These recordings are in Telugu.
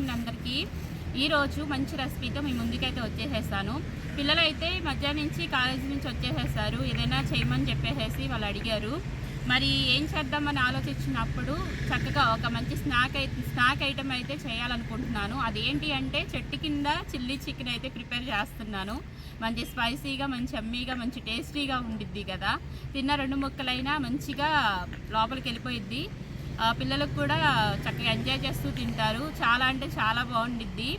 అండి అందరికీ. ఈరోజు మంచి రెసిపీతో మీ ముందుకైతే వచ్చేసేసాను. పిల్లలు అయితే మధ్యాహ్నం నుంచి కాలేజీ నుంచి వచ్చేసేసారు. ఏదైనా చేయమని చెప్పేసి వాళ్ళు అడిగారు. మరి ఏం చేద్దామని ఆలోచించినప్పుడు చక్కగా ఒక మంచి స్నాక్ ఐటెం అయితే చేయాలనుకుంటున్నాను. అదేంటి అంటే చెట్టు కింద చిల్లీ చికెన్ అయితే ప్రిపేర్ చేస్తున్నాను. మంచి స్పైసీగా, మంచి యమ్మీగా, మంచి టేస్టీగా ఉండిద్ది కదా. తిన్న 2 ముక్కలైనా మంచిగా లోపలికి వెళ్ళిపోయిద్ది. పిల్లలకు కూడా చక్కగా ఎంజాయ్ చేస్తూ తింటారు. చాలా అంటే చాలా బాగుండిద్ది.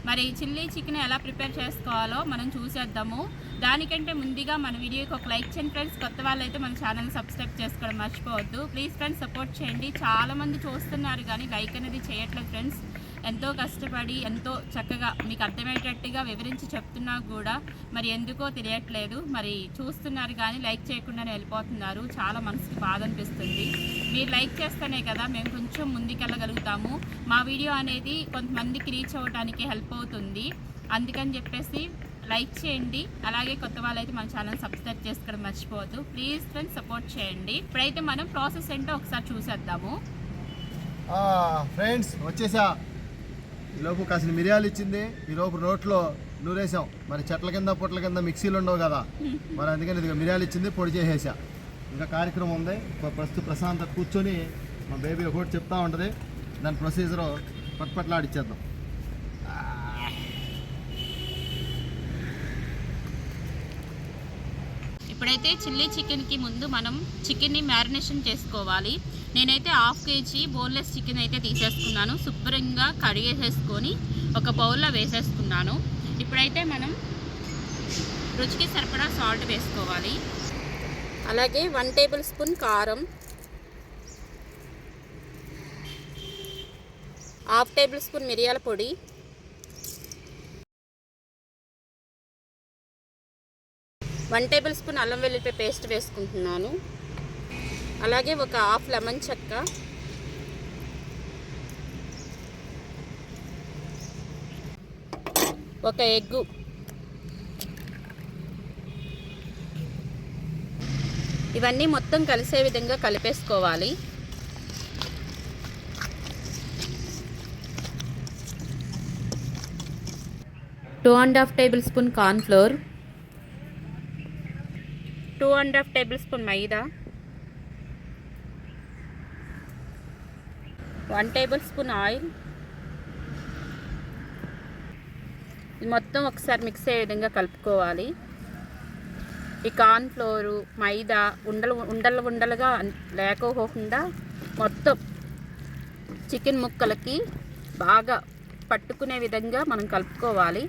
మరి చిల్లీ చికెన్ ఎలా ప్రిపేర్ చేసుకోవాలో మనం చూసేద్దాము. దానికంటే ముందుగా మన వీడియోకి ఒక లైక్ చేయండి ఫ్రెండ్స్. కొత్త వాళ్ళు అయితే మన ఛానల్ని సబ్స్క్రైబ్ చేసుకోవడం మర్చిపోవద్దు. ప్లీజ్ ఫ్రెండ్స్ సపోర్ట్ చేయండి. చాలామంది చూస్తున్నారు కానీ లైక్ అనేది చేయట్లేదు ఫ్రెండ్స్. ఎంతో కష్టపడి ఎంతో చక్కగా మీకు అర్థమయ్యేటట్టుగా వివరించి చెప్తున్నా కూడా మరి ఎందుకో తెలియట్లేదు. మరి చూస్తున్నారు కానీ లైక్ చేయకుండానే వెళ్ళిపోతున్నారు. చాలా మనసుకి బాధ అనిపిస్తుంది. మీరు లైక్ చేస్తేనే కదా మేము కొంచెం ముందుకెళ్ళగలుగుతాము. మా వీడియో అనేది కొంతమందికి రీచ్ అవ్వడానికి హెల్ప్ అవుతుంది. అందుకని చెప్పేసి లైక్ చేయండి. అలాగే కొత్త వాళ్ళైతే మన ఛానల్ సబ్స్క్రైబ్ చేసుకోవడం మర్చిపోవద్దు. ప్లీజ్ ఫ్రెండ్స్ సపోర్ట్ చేయండి. ఇప్పుడైతే మనం ప్రాసెస్ ఏంటో ఒకసారి చూసేద్దాము. ఫ్రెండ్స్ వచ్చేసా. ఈలోపు కాసిన మిరియాలు ఇచ్చింది. ఈలోపు రోట్లో నూరేసాం. మరి చెట్ల కింద పొట్ల కింద మిక్సీలు ఉండవు కదా, మరి అందుకని ఇదిగా మిరియాలు ఇచ్చింది, పొడి చేసేసా. ఇంకా కార్యక్రమం ఉంది. ప్రస్తుతం ప్రశాంత కూర్చొని మా బేబీ ఒకటి చెప్తా ఉంటుంది. దాని ప్రొసీజర్ పట్పట్లాడిచ్చేద్దాం. ఇప్పుడైతే చిల్లీ చికెన్కి ముందు మనం చికెన్ని మ్యారినేషన్ చేసుకోవాలి. నేనైతే 1/2 kg బోన్లెస్ చికెన్ అయితే తీసేసుకున్నాను. శుభ్రంగా కడిగేసేసుకొని ఒక బౌల్లో వేసేసుకున్నాను. ఇప్పుడైతే మనం రుచికి సరిపడా సాల్ట్ వేసుకోవాలి. అలాగే 1 టేబుల్ స్పూన్ కారం, 1/2 టేబుల్ స్పూన్ మిరియాల పొడి, 1 టేబుల్ స్పూన్ అల్లం వెల్లుల్లిపాయ పేస్ట్ వేసుకుంటున్నాను. అలాగే ఒక 1/2 లెమన్ చెక్క, ఒక ఎగ్గు, ఇవన్నీ మొత్తం కలిసే విధంగా కలిపేసుకోవాలి. Two and half table spoon cornflour, 2.5 table spoon maida, 1 table spoon oil. ఇది మొత్తం ఒకసారి మిక్స్ అయ్యే విధంగా కలుపుకోవాలి. ఈ కార్న్ఫ్లోరు మైదా ఉండలుగా లేకపోకుండా మొత్తం చికెన్ ముక్కలకి బాగా పట్టుకునే విధంగా మనం కలుపుకోవాలి.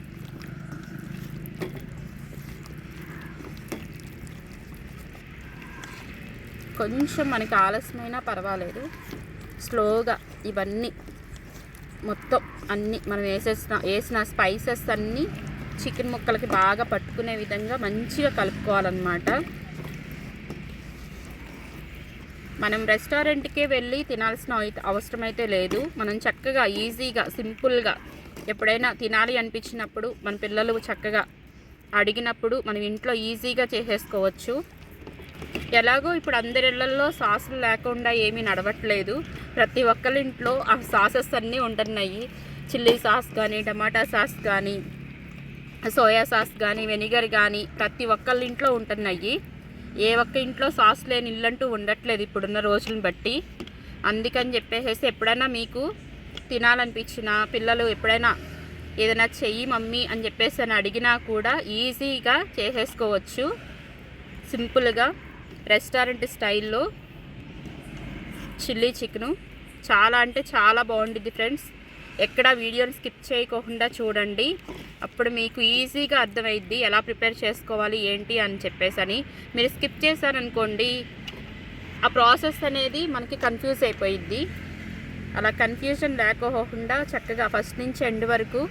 కొంచెం మనకి ఆలస్యమైనా పర్వాలేదు, స్లోగా ఇవన్నీ మొత్తం అన్నీ మనం వేసిన స్పైసెస్ అన్నీ చికెన్ ముక్కలకి బాగా పట్టుకునే విధంగా మంచిగా కలుపుకోవాలన్నమాట. మనం రెస్టారెంట్కే వెళ్ళి తినాల్సిన అవసరం అయితే లేదు. మనం చక్కగా ఈజీగా సింపుల్గా ఎప్పుడైనా తినాలి అనిపించినప్పుడు మన పిల్లలు చక్కగా అడిగినప్పుడు మనం ఇంట్లో ఈజీగా చేసేసుకోవచ్చు. ఎలాగో ఇప్పుడు అందరి ఇళ్లలో సాసులు లేకుండా ఏమీ నడవట్లేదు. ప్రతి ఒక్కరి ఇంట్లో ఆ సాసెస్ అన్నీ ఉంటున్నాయి. చిల్లీ సాస్ కానీ, టమాటా సాస్ కానీ, సోయా సాస్ కానీ, వెనిగర్ కానీ ప్రతి ఒక్కరి ఇంట్లో ఉంటున్నాయి. ఏ ఒక్క ఇంట్లో సాస్ లేని ఇల్లంటూ ఉండట్లేదు ఇప్పుడున్న రోజులను బట్టి. అందుకని చెప్పేసి ఎప్పుడైనా మీకు తినాలనిపించినా, పిల్లలు ఎప్పుడైనా ఏదైనా చెయ్యి మమ్మీ అని చెప్పేసి అని అడిగినా కూడా ఈజీగా చేసేసుకోవచ్చు. సింపుల్గా రెస్టారెంట్ స్టైల్లో చిల్లీ చికెను చాలా అంటే చాలా బాగుంటుంది ఫ్రెండ్స్. ఎక్కడ వీడియోని స్కిప్ చేయకుండా చూడండి. అప్పుడు మీకు ఈజీగా అర్థమైద్ది ఎలా ప్రిపేర్ చేసుకోవాలి ఏంటి అని చెప్పేసి. మీరు స్కిప్ చేశారనుకోండి ఆ ప్రాసెస్ అనేది మనకి కన్ఫ్యూజ్ అయిపోయిద్ది. అలా కన్ఫ్యూజన్ లేకపోకుండా చక్కగా ఫస్ట్ నుంచి ఎండ్ వరకు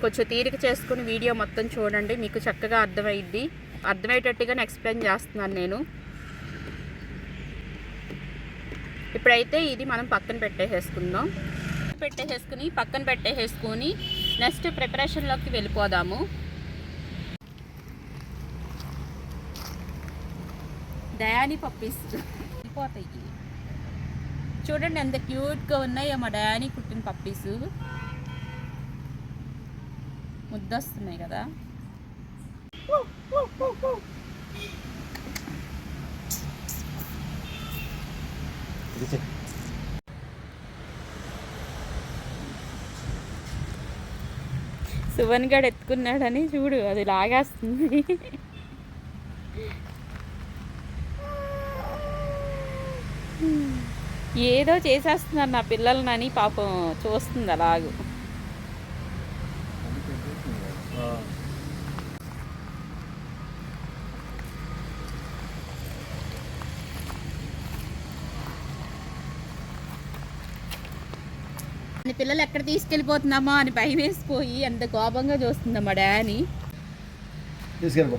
కొంచెం తీరిక చేసుకుని వీడియో మొత్తం చూడండి. మీకు చక్కగా అర్థమైద్ది. అర్థమయ్యేటట్టుగా ఎక్స్ప్లెయిన్ చేస్తున్నాను నేను. ఇప్పుడైతే ఇది మనం పక్కన పెట్టేసుకుందాం. పక్కన పెట్టేసుకుని నెక్స్ట్ ప్రిపరేషన్లోకి వెళ్ళిపోదాము. డయానీ పప్పీస్ వెళ్ళిపోతాయి. చూడండి ఎంత క్యూట్గా ఉన్నాయో మా డయానీ కుట్టిన పప్పీసు. ముద్దొస్తున్నాయి కదా. సువన్ గడు ఎత్తుకున్నాడని చూడు, అది లాగేస్తుంది. ఏదో చేసేస్తున్నారు నా పిల్లలనని పాపం చూస్తుంది అలాగు. పిల్లలు ఎక్కడ తీసుకెళ్ళిపోతున్నామో అని భయం వేసిపోయి ఎంత కోపంగా చూస్తుందా మా డాడీ. తీసుకెళ్ళిపో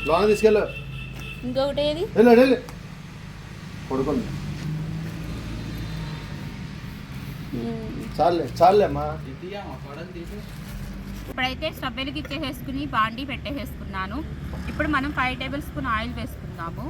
లోన తీసుకెళ్ళు. ఇంకొకటి ఏది పడుకుంది. చాలే అమ్మా. ఇప్పుడైతే స్టవ్ వెలిగించేసుకుని బాండీ పెట్టేసుకున్నాను. ఇప్పుడు మనం 5 టేబుల్ స్పూన్ ఆయిల్ వేసుకుందాము.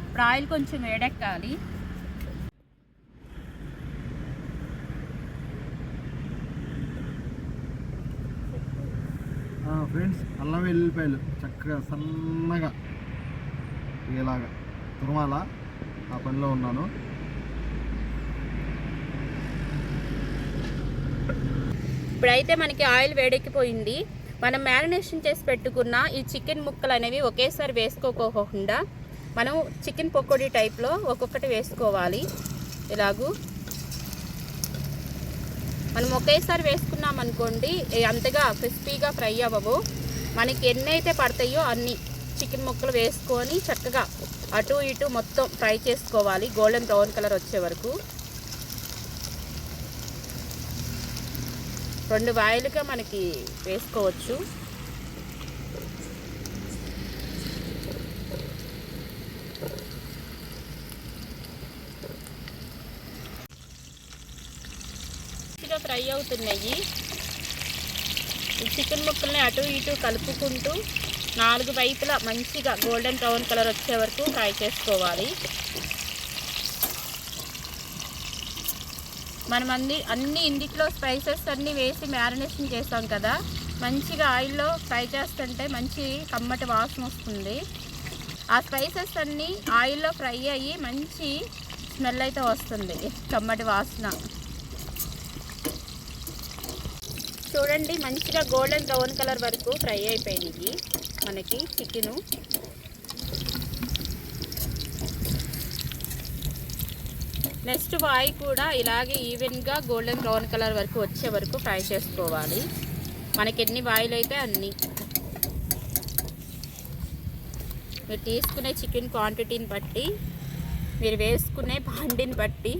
ఇప్పుడు ఆయిల్ కొంచెం వేడెక్కాలి. ఫ్రెండ్స్, అల్లం వెల్లిపాయలు చక్కగా సన్నగా ఇలాగా తురమాల ఆ పనిలో ఉన్నాను. ఇప్పుడైతే మనకి ఆయిల్ వేడెక్కిపోయింది. మనం మ్యారినేషన్ చేసి పెట్టుకున్న ఈ చికెన్ ముక్కలు అనేవి ఒకేసారి వేసుకోకుండా మనం చికెన్ పకోడీ టైప్లో ఒక్కొక్కటి వేసుకోవాలి. ఇలాగూ మనం ఒకేసారి వేసుకున్నాం అనుకోండి, అంతగా క్రిస్పీగా ఫ్రై అవ్వవు. మనకి ఎన్ని అయితే పడతాయో అన్ని చికెన్ ముక్కలు వేసుకొని చక్కగా అటు ఇటు మొత్తం ఫ్రై చేసుకోవాలి గోల్డెన్ బ్రౌన్ కలర్ వచ్చే వరకు. 2 వాయిలుగా మనకి వేసుకోవచ్చు. ఫ్రై అవుతున్నాయి. ఈ చికెన్ ముక్కల్ని అటు ఇటు కలుపుకుంటూ 4 వైపులా మంచిగా గోల్డెన్ బ్రౌన్ కలర్ వచ్చే వరకు ఫ్రై చేసుకోవాలి. మనం అన్ని ఇందులో స్పైసెస్ అన్నీ వేసి మ్యారినేషన్ చేస్తాం కదా, మంచిగా ఆయిల్లో ఫ్రై చేస్తుంటే మంచి కమ్మటి వాసన వస్తుంది. ఆ స్పైసెస్ అన్నీ ఆయిల్లో ఫ్రై అయ్యి మంచి స్మెల్ అయితే వస్తుంది, కమ్మటి వాసన. చూడండి, మంచిగా గోల్డెన్ బ్రౌన్ కలర్ వరకు ఫ్రై అయిపోయినాయి మనకి చికెను. నెక్స్ట్ వాయి కూడా ఇలాగే ఈవెన్గా గోల్డెన్ బ్రౌన్ కలర్ వరకు వచ్చే వరకు ఫ్రై చేసుకోవాలి. మనకి ఎన్ని వాయిలు అయితే అన్ని. మీరు తీసుకునే చికెన్ క్వాంటిటీని బట్టి, మీరు వేసుకునే బాండిని బట్టి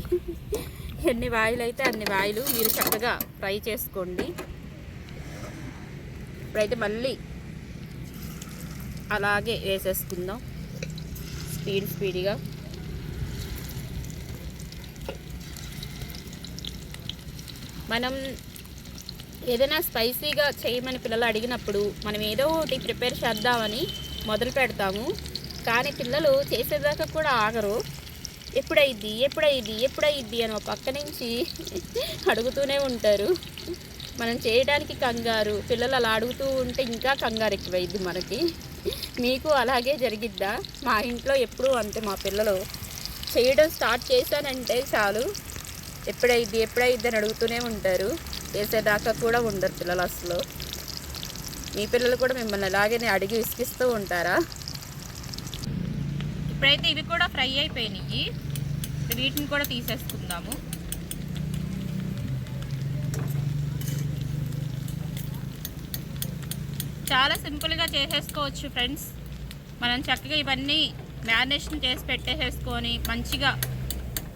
ఎన్ని వాయిలు అయితే అన్ని వాయిలు మీరు చక్కగా ఫ్రై చేసుకోండి. ఇప్పుడైతే మళ్ళీ అలాగే వేసేసుకుందాం స్పీడ్గా. మనం ఏదైనా స్పైసీగా చేయమని పిల్లలు అడిగినప్పుడు మనం ఏదో ఒకటి ప్రిపేర్ చేద్దామని మొదలు పెడతాము, కానీ పిల్లలు చేసేదాకా కూడా ఆగరు. ఎప్పుడైద్ది అని ఒక పక్క నుంచి అడుగుతూనే ఉంటారు. మనం చేయడానికి కంగారు, పిల్లలు అలా అడుగుతూ ఉంటే ఇంకా కంగారు ఎక్కువైద్ది మనకి. మీకు అలాగే జరిగిద్దా? మా ఇంట్లో ఎప్పుడూ అంతే. మా పిల్లలు చేయడం స్టార్ట్ చేశానంటే చాలు ఎప్పుడైద్ది అని అడుగుతూనే ఉంటారు. చేసేదాకా కూడా ఉండరు పిల్లలు అసలు. మీ పిల్లలు కూడా మిమ్మల్ని అలాగే అడిగి విసిగిస్తూ ఉంటారా? ఇప్పుడైతే ఇవి కూడా ఫ్రై అయిపోయినాయి. వీటిని కూడా తీసేసుకుందాము. చాలా సింపుల్గా చేసేసుకోవచ్చు ఫ్రెండ్స్. మనం చక్కగా ఇవన్నీ మ్యారినేషన్ చేసి పెట్టేసుకొని మంచిగా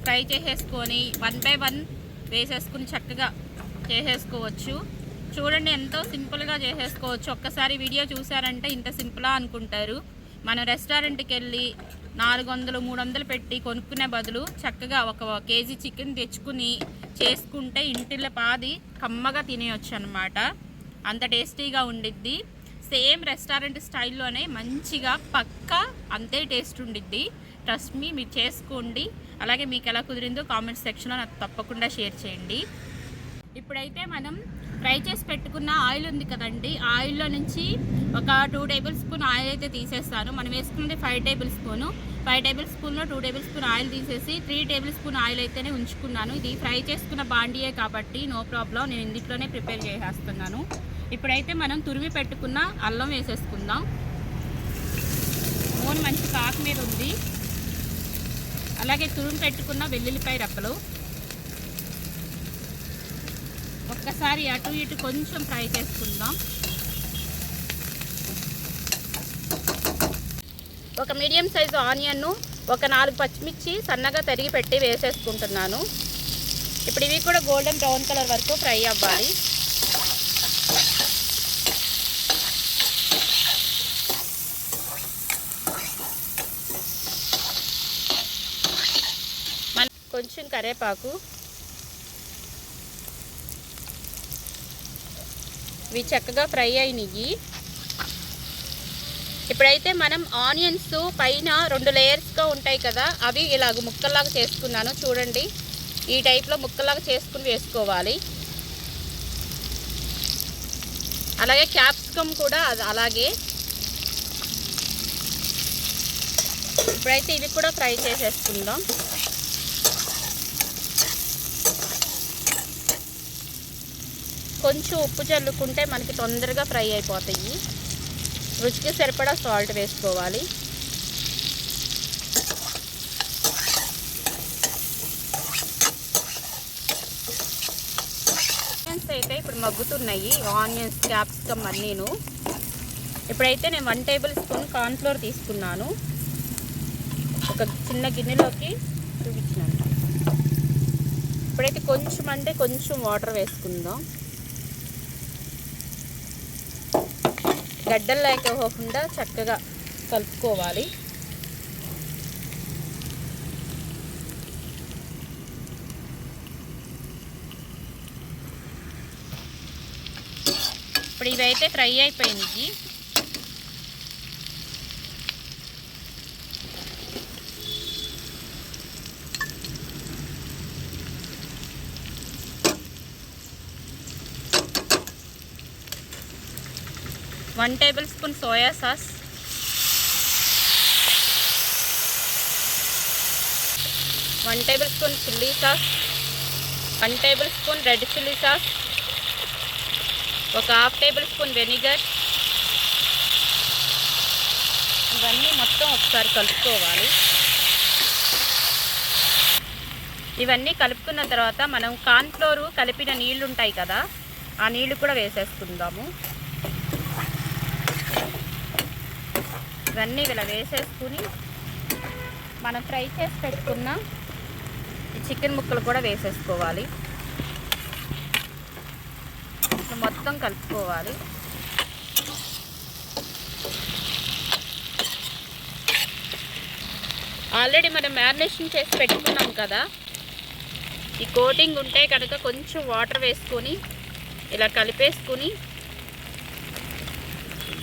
ఫ్రై చేసేసుకొని 1 by 1 వేసేసుకుని చక్కగా చేసేసుకోవచ్చు. చూడండి, ఎంతో సింపుల్గా చేసేసుకోవచ్చు. ఒక్కసారి వీడియో చూసారంటే ఇంత సింపులా అనుకుంటారు. మనం రెస్టారెంట్కి వెళ్ళి 400 300 పెట్టి కొనుక్కునే బదులు చక్కగా 1 కేజీ చికెన్ తెచ్చుకుని చేసుకుంటే ఇంటిలో పాది కమ్మగా తినేయచ్చు అనమాట. అంత టేస్టీగా ఉండిద్ది. సేమ్ రెస్టారెంట్ స్టైల్లోనే మంచిగా పక్కా అంతే టేస్ట్ ఉండిద్ది. ట్రస్ట్ మీ, మీరు చేసుకోండి. అలాగే మీకు ఎలా కుదిరిందో కామెంట్ సెక్షన్లో నాకు తప్పకుండా షేర్ చేయండి. ఇప్పుడైతే మనం ఫ్రై చేసి పెట్టుకున్న ఆయిల్ ఉంది కదండి, ఆయిల్లో నుంచి ఒక 2 టేబుల్ స్పూన్ ఆయిల్ అయితే తీసేస్తాను. మనం వేసుకున్నది 5 టేబుల్ స్పూను. 5 టేబుల్ స్పూన్లో 2 టేబుల్ స్పూన్ ఆయిల్ తీసేసి 3 టేబుల్ స్పూన్ ఆయిల్ అయితేనే ఉంచుకున్నాను. ఇది ఫ్రై చేసుకున్న బాండియే కాబట్టి నో ప్రాబ్లం, నేను ఇందులోనే ప్రిపేర్ చేసేస్తున్నాను. ఇప్పుడైతే మనం తురిమి పెట్టుకున్న అల్లం వేసేసుకుందాం. నూనె మంచి కాకు మీద ఉంది. అలాగే తురిమి పెట్టుకున్న వెల్లుల్లిపాయ రెప్పలు ఒక్కసారి అటు ఇటు కొంచెం ఫ్రై చేసుకుందాం. ఒక మీడియం సైజు ఆనియన్ను, ఒక 4 పచ్చిమిర్చి సన్నగా తరిగి పెట్టి వేసేసుకుంటున్నాను. ఇప్పుడు ఇవి కూడా గోల్డెన్ బ్రౌన్ కలర్ వరకు ఫ్రై అవ్వాలి. కొంచెం కరివేపాకు, ఇవి చక్కగా ఫ్రై అయినాయి. ఇప్పుడైతే మనం ఆనియన్స్ పైన 2 లేయర్స్గా ఉంటాయి కదా, అవి ఇలాగ ముక్కల్లాగా చేసుకున్నాను. చూడండి, ఈ టైప్లో ముక్కల్లాగా చేసుకుని వేసుకోవాలి. అలాగే క్యాప్సికమ్ కూడా అలాగే. ఇప్పుడైతే ఇవి కూడా ఫ్రై చేసేసుకుందాం. కొంచెం ఉప్పు చల్లుకుంటే మనకి తొందరగా ఫ్రై అయిపోతాయి. రుచికి సరిపడా సాల్ట్ వేసుకోవాలి. ఆనియన్స్ అయితే ఇప్పుడు మగ్గుతున్నాయి, ఆనియన్స్ క్యాప్సికమ్ అన్నీను. ఇప్పుడైతే నేను 1 టేబుల్ స్పూన్ కార్న్ఫ్లోర్ తీసుకున్నాను. ఒక చిన్న గిన్నెలోకి చూపించినాను. ఇప్పుడైతే కొంచెం అంటే కొంచెం వాటర్ వేసుకుందాం. గడ్డలు లేకపోకుండా చక్కగా కలుపుకోవాలి. ఇప్పుడు ఇవైతే ఫ్రై అయిపోయింది. One table spoon soya sauce, 1 table spoon chilli sauce, 1 table spoon red chilli sauce, ఒక 1/2 టేబుల్ స్పూన్ వెనిగర్. ఇవన్నీ మొత్తం ఒకసారి కలుపుకోవాలి. ఇవన్నీ కలుపుకున్న తర్వాత మనం కార్న్ఫ్లోర్ కలిపిన నీళ్ళు ఉంటాయి కదా, ఆ నీళ్ళు కూడా వేసేసుకుందాము. ఇవన్నీ ఇలా వేసేసుకుని మనం ఫ్రై చేసి పెట్టుకున్న చికెన్ ముక్కలు కూడా వేసేసుకోవాలి. మొత్తం కలుపుకోవాలి. ఆల్రెడీ మనం మ్యారినేషన్ చేసి పెట్టుకున్నాం కదా, ఈ కోటింగ్ ఉంటే కనుక కొంచెం వాటర్ వేసుకొని ఇలా కలిపేసుకుని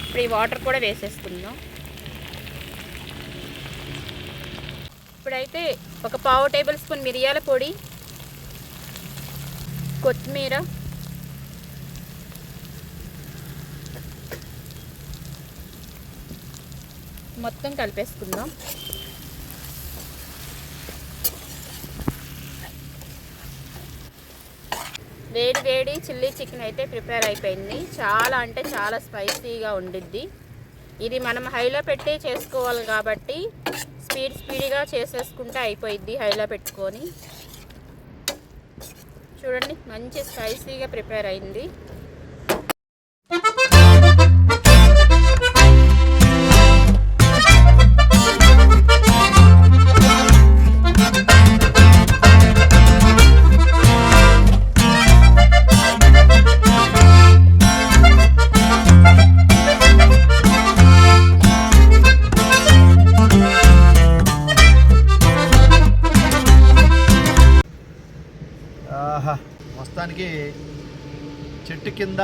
ఇప్పుడు ఈ వాటర్ కూడా వేసేసుకుందాం. ఇప్పుడైతే ఒక 1/2 టేబుల్ స్పూన్ మిరియాల పొడి, కొత్తిమీర, మొత్తం కలిపేసుకుందాం. వేడి వేడి చిల్లీ చికెన్ అయితే ప్రిపేర్ అయిపోయింది. చాలా అంటే చాలా స్పైసీగా ఉండిద్ది. ఇది మనం హైలో పెట్టి చేసుకోవాలి కాబట్టి స్పీడ్గా చేసేసుకుంటే అయిపోయిద్ది. హైలో పెట్టుకొని చూడండి, మంచి స్పైసీగా ప్రిపేర్ అయింది. మనకి చెట్టు కింద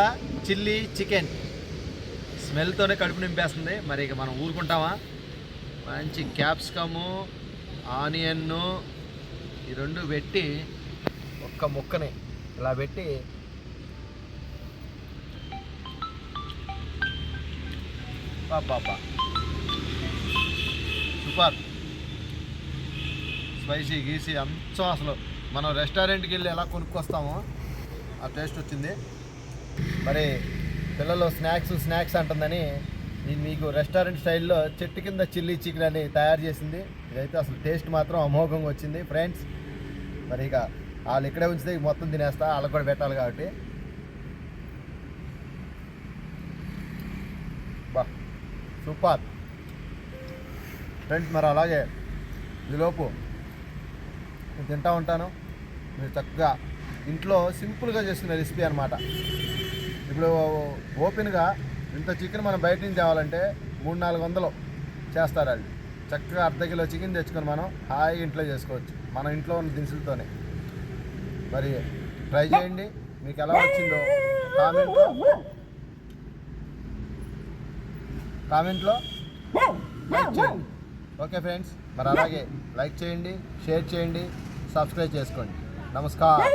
చిల్లీ చికెన్ స్మెల్తోనే కడుపు నింపేస్తుంది. మరి ఇక మనం ఊరుకుంటామా? మంచి క్యాప్సికము, ఆనియన్ను ఈ రెండు పెట్టి ఒక్క ముక్కని ఇలా పెట్టి బాబా సూపర్ స్పైసీ గీసీ అంచం. అసలు మనం రెస్టారెంట్కి వెళ్ళి ఎలా కొనుక్కొస్తామో ఆ టేస్ట్ వచ్చింది. మరి పిల్లలు స్నాక్స్ అంటుందని నేను మీకు రెస్టారెంట్ స్టైల్లో చెట్టు కింద చిల్లీ చికెన్ అని తయారు చేసింది. ఇదైతే అసలు టేస్ట్ మాత్రం అమోఘంగా వచ్చింది ఫ్రెండ్స్. మరి ఇక వాళ్ళు ఇక్కడే ఉంచితే మొత్తం తినేస్తా, వాళ్ళకి కూడా పెట్టాలి కాబట్టి. బా సూపర్ ఫ్రెండ్స్. మరి అలాగే ఈలోపు నేను తింటూ ఉంటాను. మీరు చక్కగా ఇంట్లో సింపుల్గా చేసుకునే రెసిపీ అనమాట. ఇప్పుడు ఓపెన్గా ఇంత చికెన్ మనం బయట నుంచి తేవాలంటే 300-400 చేస్తారు వాళ్ళు. చక్కగా అర్ధ కిలో చికెన్ తెచ్చుకొని మనం హాయిగా ఇంట్లో చేసుకోవచ్చు మన ఇంట్లో ఉన్న దినుసులతోనే. మరి ట్రై చేయండి, మీకు ఎలా వచ్చిందో కామెంట్లో లైక్ చేయండి. ఓకే ఫ్రెండ్స్, మరి అలాగే లైక్ చేయండి, షేర్ చేయండి, సబ్స్క్రైబ్ చేసుకోండి. నమస్కారం.